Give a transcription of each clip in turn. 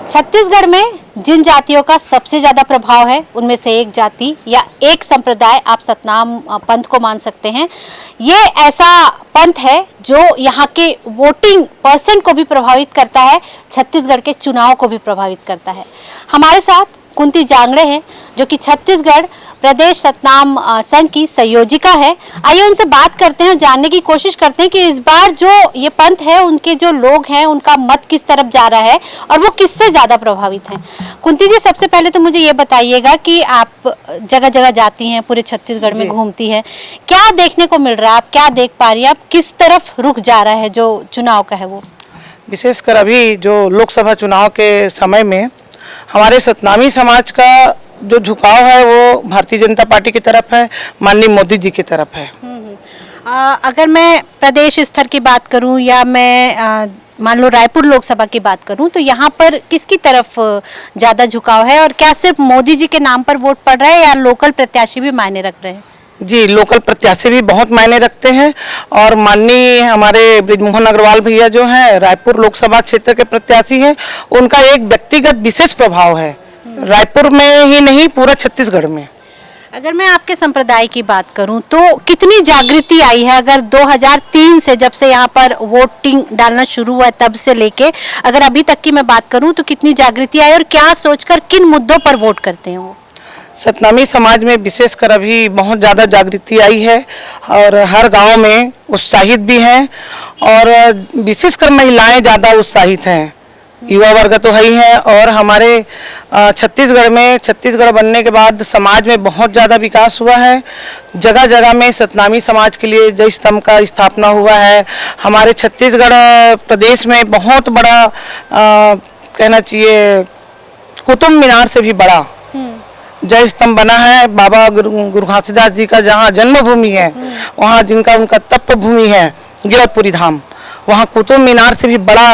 छत्तीसगढ़ में जिन जातियों का सबसे ज्यादा प्रभाव है उनमें से एक जाति या एक संप्रदाय आप सतनाम पंथ को मान सकते हैं। ये ऐसा पंथ है जो यहाँ के वोटिंग परसेंट को भी प्रभावित करता है, छत्तीसगढ़ के चुनाव को भी प्रभावित करता है। हमारे साथ कुंती जांगड़े हैं जो कि छत्तीसगढ़ प्रदेश सतनाम संघ की संयोजिका है। आइए उनसे बात करते हैं, जानने की कोशिश करते हैं कि इस बार जो ये पंथ है उनके जो लोग हैं उनका मत किस तरफ जा रहा है और वो किससे ज्यादा प्रभावित हैं। कुंती जी, सबसे पहले तो मुझे ये बताइएगा कि आप जगह जगह जाती हैं, पूरे छत्तीसगढ़ में घूमती हैं, क्या देखने को मिल रहा है, आप क्या देख पा रही हैं, आप किस तरफ रुख जा रहा है जो चुनाव का है वो? विशेषकर अभी जो लोकसभा चुनाव के समय में हमारे सतनामी समाज का जो झुकाव है वो भारतीय जनता पार्टी की तरफ है, माननीय मोदी जी की तरफ है। अगर मैं प्रदेश स्तर की बात करूं या मैं मान लो रायपुर लोकसभा की बात करूं तो यहाँ पर किसकी तरफ ज्यादा झुकाव है और क्या सिर्फ मोदी जी के नाम पर वोट पड़ रहा है या लोकल प्रत्याशी भी मायने रख रहे हैं? जी, लोकल प्रत्याशी भी बहुत मायने रखते हैं और माननीय हमारे बृजमोहन अग्रवाल भैया जो हैं रायपुर लोकसभा क्षेत्र के प्रत्याशी हैं, उनका एक व्यक्तिगत विशेष प्रभाव है रायपुर में ही नहीं पूरा छत्तीसगढ़ में। अगर मैं आपके संप्रदाय की बात करूं तो कितनी जागृति आई है, अगर 2003 से जब से यहाँ पर वोटिंग डालना शुरू हुआ तब से लेके अगर अभी तक की मैं बात करूं तो कितनी जागृति आई और क्या सोचकर किन मुद्दों पर वोट करते हैं वो? सतनामी समाज में विशेषकर अभी बहुत ज़्यादा जागृति आई है और हर गांव में उत्साहित भी हैं और विशेषकर महिलाएं ज़्यादा उत्साहित हैं, युवा वर्ग तो है ही है। और हमारे छत्तीसगढ़ में छत्तीसगढ़ बनने के बाद समाज में बहुत ज़्यादा विकास हुआ है। जगह जगह में सतनामी समाज के लिए जय स्तंभ का स्थापना हुआ है। हमारे छत्तीसगढ़ प्रदेश में बहुत बड़ा कहना चाहिए कुतुब मीनार से भी बड़ा जय स्तंभ बना है। बाबा गुरु घासीदास जी का जहाँ जन्मभूमि है, वहाँ जिनका उनका तप भूमि है गिरौदपुरी धाम, वहाँ कुतुब मीनार से भी बड़ा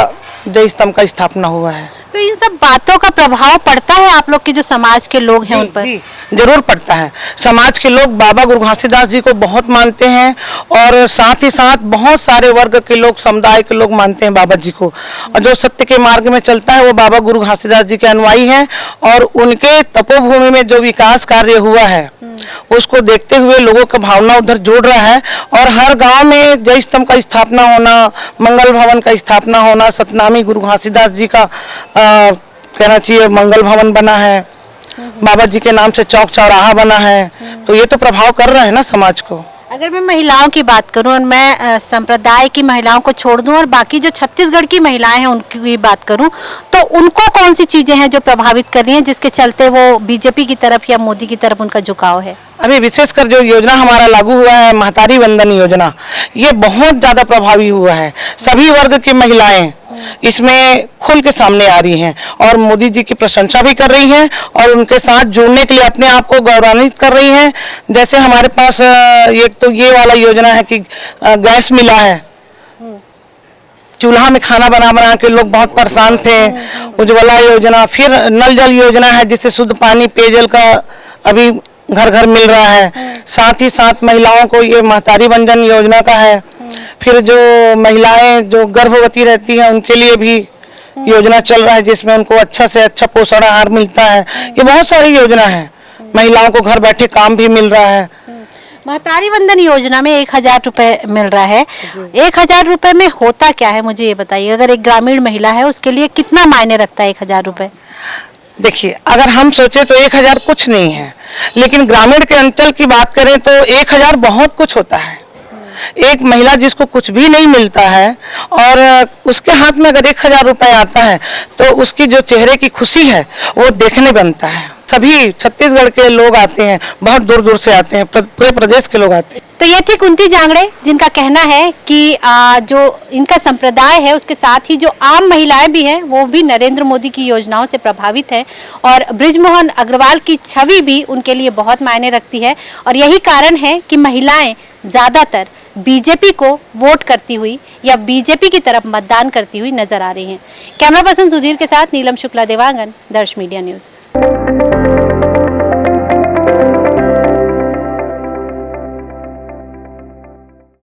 जय स्तंभ का स्थापना हुआ है। तो इन सब बातों का प्रभाव पड़ता है आप लोग के जो समाज के लोग हैं उन पर? जरूर पड़ता है। समाज के लोग बाबा गुरु घासीदास जी को बहुत मानते हैं और साथ ही साथ बहुत सारे वर्ग के लोग, समुदाय के लोग मानते हैं बाबा जी को, और जो सत्य के मार्ग में चलता है वो बाबा गुरु घासीदास जी के अनुयायी हैं। और उनके तपोभूमि में जो विकास कार्य हुआ है उसको देखते हुए लोगों का भावना उधर जोड़ रहा है और हर गांव में जय स्तंभ का स्थापना होना, मंगल भवन का स्थापना होना, सतनामी गुरु घासीदास जी का कहना चाहिए मंगल भवन बना है, बाबा जी के नाम से चौक चौराहा बना है, तो ये तो प्रभाव कर रहा है ना समाज को। अगर मैं महिलाओं की बात करूं और मैं संप्रदाय की महिलाओं को छोड़ दूं और बाकी जो छत्तीसगढ़ की महिलाएं हैं उनकी बात करूं तो उनको कौन सी चीजें हैं जो प्रभावित कर रही हैं जिसके चलते वो बीजेपी की तरफ या मोदी की तरफ उनका झुकाव है? अभी विशेषकर जो योजना हमारा लागू हुआ है महतारी वंदन योजना, ये बहुत ज़्यादा प्रभावी हुआ है। सभी वर्ग की महिलाएं इसमें खुल के सामने आ रही हैं और मोदी जी की प्रशंसा भी कर रही हैं और उनके साथ जुड़ने के लिए अपने आप को गौरवान्वित कर रही हैं। जैसे हमारे पास एक तो ये वाला योजना है कि गैस मिला है, चूल्हा में खाना बना बना के लोग बहुत परेशान थे, उज्ज्वला योजना, फिर नल जल योजना है जिससे शुद्ध पानी पेयजल का अभी घर घर मिल रहा है। साथ ही साथ महिलाओं को ये महतारी वंदन योजना का है। फिर जो महिलाएं जो गर्भवती रहती हैं उनके लिए भी योजना चल रहा है जिसमें उनको अच्छा से अच्छा पोषण आहार मिलता है। ये बहुत सारी योजना है, महिलाओं को घर बैठे काम भी मिल रहा है। महतारी वंदन योजना में 1000 रुपए मिल रहा है। 1000 रुपए में होता क्या है मुझे ये बताइए, अगर एक ग्रामीण महिला है उसके लिए कितना मायने रखता है 1000 रुपए? देखिए, अगर हम सोचे तो 1000 कुछ नहीं है, लेकिन ग्रामीण के अंचल की बात करें तो 1000 बहुत कुछ होता है। एक महिला जिसको कुछ भी नहीं मिलता है और उसके हाथ में अगर 1000 रुपए आता है तो उसकी जो चेहरे की खुशी है वो देखने बनता है। सभी छत्तीसगढ़ के लोग आते हैं, बहुत दूर दूर से आते हैं, पूरे प्रदेश के लोग आते हैं। तो ये थी कुंती जांगड़े जिनका कहना है कि जो इनका संप्रदाय है उसके साथ ही जो आम महिलाएं भी हैं वो भी नरेंद्र मोदी की योजनाओं से प्रभावित हैं और बृजमोहन अग्रवाल की छवि भी उनके लिए बहुत मायने रखती है और यही कारण है कि महिलाएं ज़्यादातर बीजेपी को वोट करती हुई या बीजेपी की तरफ मतदान करती हुई नजर आ रही हैं। कैमरा पर्सन सुधीर के साथ नीलम शुक्ला देवांगन, दर्श मीडिया न्यूज़।